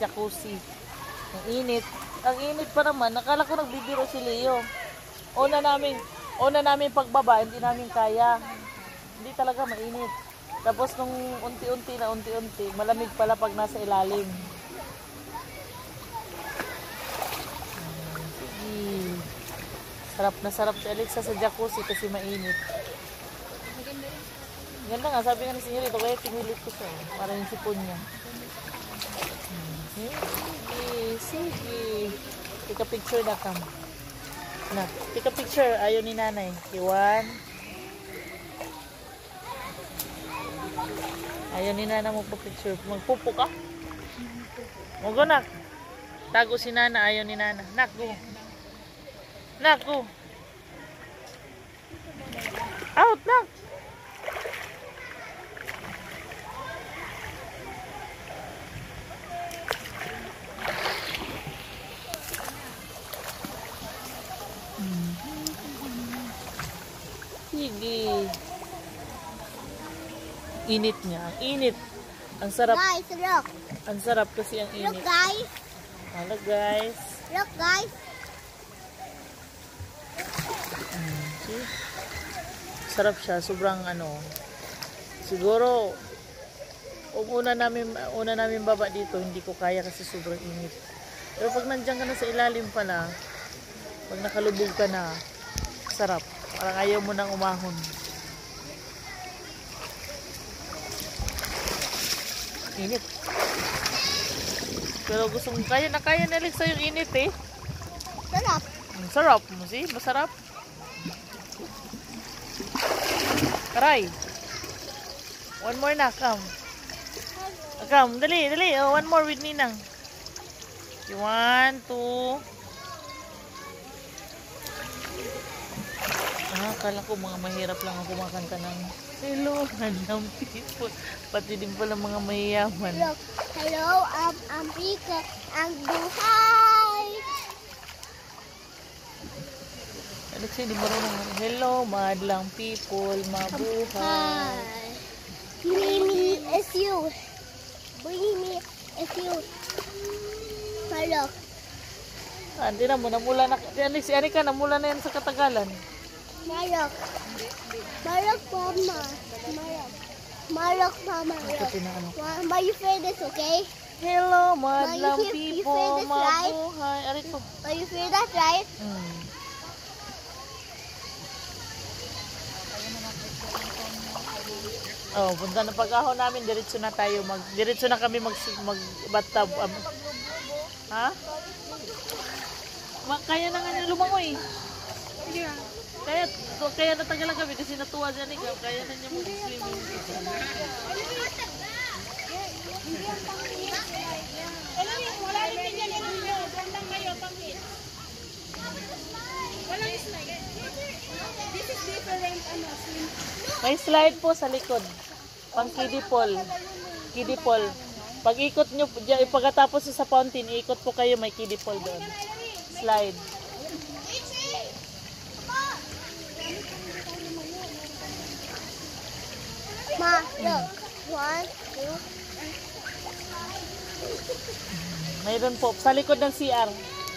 jacuzzi. Ang init. Ang init pa naman. Nakala ko nagbibiro si Leo. Una namin pagbaba, hindi namin kaya. Hindi talaga mainit. Tapos nung unti-unti, malamig pala pag nasa ilalim. Sige. Sarap na sarap si Alexa sa jacuzzi kasi mainit. Ganda nga, sabi nga ni Senyorito, kaya pinilit ko siya. Para yung sipon niya. Sige. Take a picture na kam. Na, take a picture. Ayaw ni nanay. Iwan. Ayaw ni nanay mo pa picture. Magpupo ka? Huwag nak. Tago si nana. Ayaw ni nana. Nak, go. Nak, go. Out, nak. Sige. Init niya. Ang init. Ang sarap. Guys, look. Ang sarap kasi ang init. Look, guys. Hello, guys. Look, guys. See? Sarap siya. Sobrang siguro una namin baba dito, hindi ko kaya kasi sobrang init. Pero pag nandiyan ka na sa ilalim pala, pag nakalubog ka na, sarap. Parang ayaw mo nang umahon. Init. Pero gusto mo, kaya na Alexa yung init eh. Sarap. Sarap. See? Masarap. Karay. One more na, come. Come, dali. Oh, one more with Ninang. 1, 2. Akala ko mga mahirap lang ang kumakanta ng hello, ng people. Pati din pala mga mayayaman. Look, hello, I'm Rika, ang buhay. Alexa, di marunong. Hello, madlang people, mabuhay. Mimi is you. Mimi is you. Look. Hindi na mo, namula na. Si Anika, namula na yan sa katagalan. Marok. Marok, mama. Marok, mama. Ma, you feel this, okay? Hello, madlang you people, feel this, mabuhay. Aray ko. Ma, you feel that, right? Oh, punta na pag-ahon namin, diretso na tayo. Diretso na kami mag-bathtub. Ha? Kaya na nga niya lumangoy. Kaya natagalan kami kasi natuwa dyan ikaw. Kaya na niya mag-swimming. Wala rin yan ninyo. Bandang kayo, pangit. Walang slide. This is different, swim. May slide po sa likod. Pang kiddie pool. Kiddie pool. Pag ikot nyo, pagkatapos sa fountain, ikot po kayo, may kiddie pool doon. Slide. Ma, look. 1, 2. Mayroon po. Sa likod ng CR.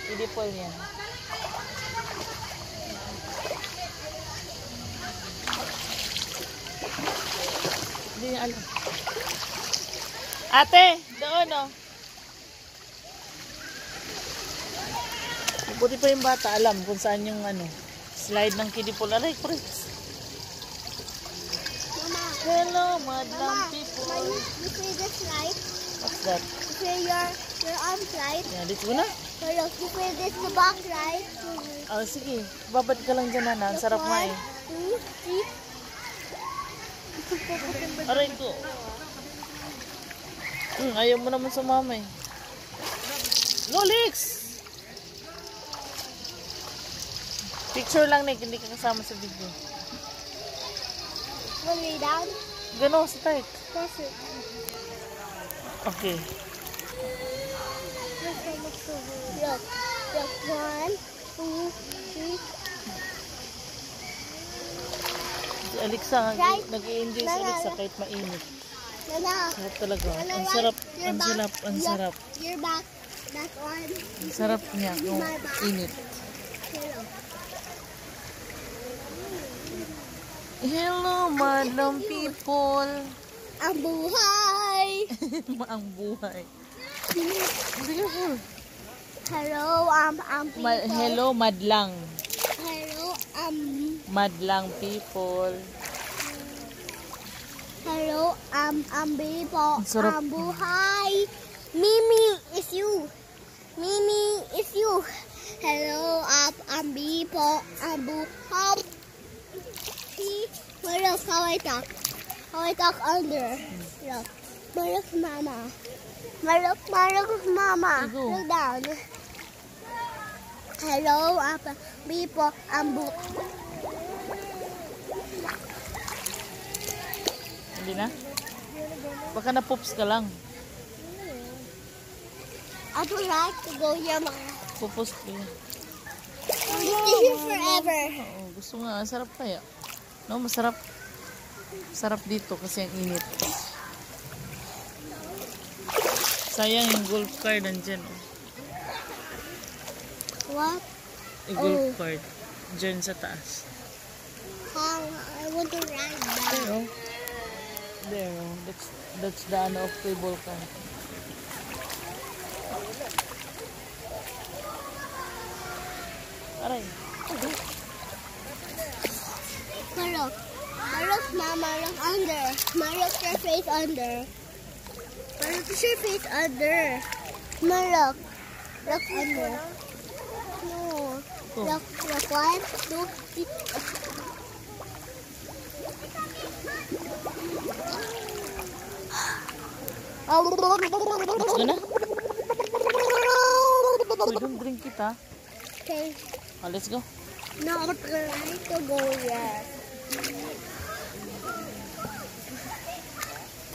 Kiddie pool yan. Hindi niya alam. Ate, doon oh. Buti pa yung bata alam kung saan yung slide ng kiddie pool. Aray, Chris. Hello, madlang people. Ma, you feel this slide? What's that? You feel your arm slide? Yeah, dito na. So look, you feel this the back slide? Oh, sige. Babad ka lang dyan, Nana. Ang sarap nga eh. 1, 2, 3. Aray ko. Ayaw mo naman sumama eh. No, Lex! Picture lang, Nick. Hindi ka kasama sa video. One way down. Gano, start. Press it. Okay. Look. Look. 1, 2, 3. Si Alexa, nag-i-enjoy si Alexa kahit mainit. Sarap talaga. Ang sarap, ang sarap, ang sarap. Your back on. Ang sarap niya. Yung init. Hello, madam people. Ang buhay. Ang buhay. Hello, people. Hello, madlang. Hello, Madlang people. hello, people. Ang sarap. Ang buhay. Mimi is you. Mimi is you. Hello, people. Ang buhay. See, look how I talk. How I talk under. Look. Look, mama. Look, mama. Go. Look down. Hello, people. Ang buhay. Hindi na? Baka na-poops ka lang. I would like to go here, mama. Pupos ka yan. Stay here forever. Oo, gusto nga. Sarap kaya. No, masarap. Sarap dito kasi ang init. Sayang yung golf card nandyan. Oh. What? Yung golf card. Dyan sa taas. How? I want to ride that. There, oh. There, oh. That's the ano of cable car. Aray. Look. Look, mama. Look under. Look your face under. Look your face under. Look. Look under. No. Oh. Look. 1, 2, 3. Let's go na. Uy, don't drink it, ha? Okay. Oh, let's go. No, I'm trying to go yet.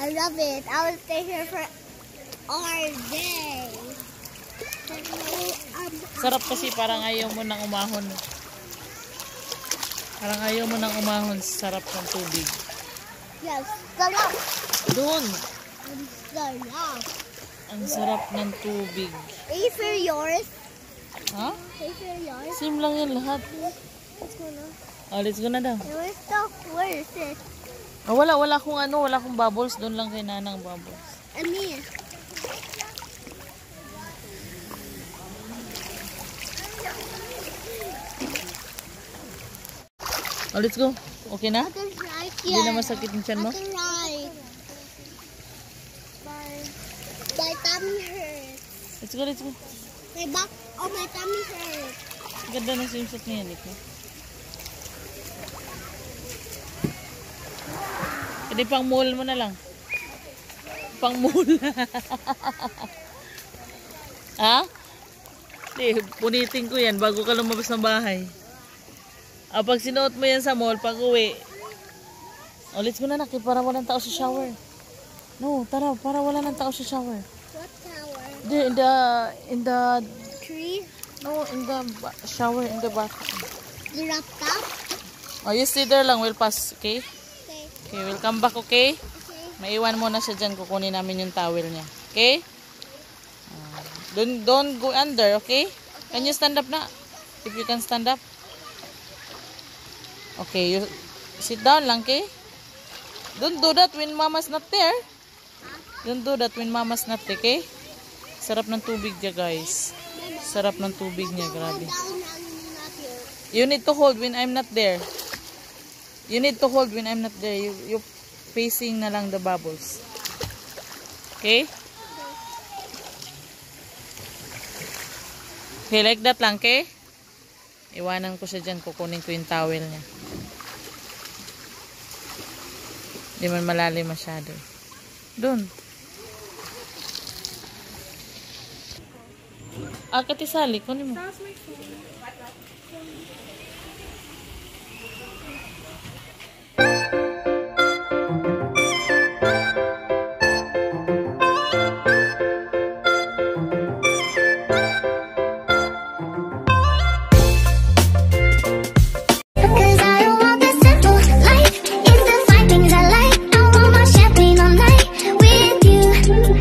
I love it. I will stay here for all day. Sarap kasi parang ayaw mo nang umahon. Parang ayaw mo nang umahon sa sarap ng tubig. Yes, sarap. Doon. Sarap. Ang sarap ng tubig. Is for yours? Ha? Is for yours? Same lang yan lahat. Let's go na. Oh, let's go na daw. Where's the, where is it? Oh, wala akong bubbles. Doon lang kay nanang bubbles. Ani. Oh, let's go. Okay na? I can ride Hindi here. na masakit yung tiyan mo? I can ride. My tummy hurts. Let's go, let's go. My back, oh my tummy hurts. Ganda ng swimsuit niya, Nico. Hindi, pang mall mo na lang. Pang mall. Ha? Hindi, punitin ko yan bago ka lumabas ng bahay. Ah, pag sinuot mo yan sa mall, pag uwi. Oh, let's go na, Naki, para walang tao sa shower. No, tara, para wala ng tao sa shower. What tower? In the Tree? no, in the shower, in the bathroom. The laptop? Oh, you stay there lang, we'll pass, okay? Okay. Okay, we'll come back, okay? Okay. Maiwan mo na siya dyan, kukunin namin yung towel niya. Okay? Don't go under, okay? Can you stand up na? If you can stand up. Okay, you sit down lang, okay? Don't do that when mama's not there. Don't do that when mama's not there, okay? Sarap ng tubig niya, guys. Sarap ng tubig niya, grabe. Down and not here. You need to hold when I'm not there. You need to hold when I'm not there. You facing na lang the bubbles. Okay? Okay, like that lang, okay? Iwanan ko siya dyan. Kukunin ko yung towel niya. Hindi man malalim masyado. Doon. Katisali. Kunin mo.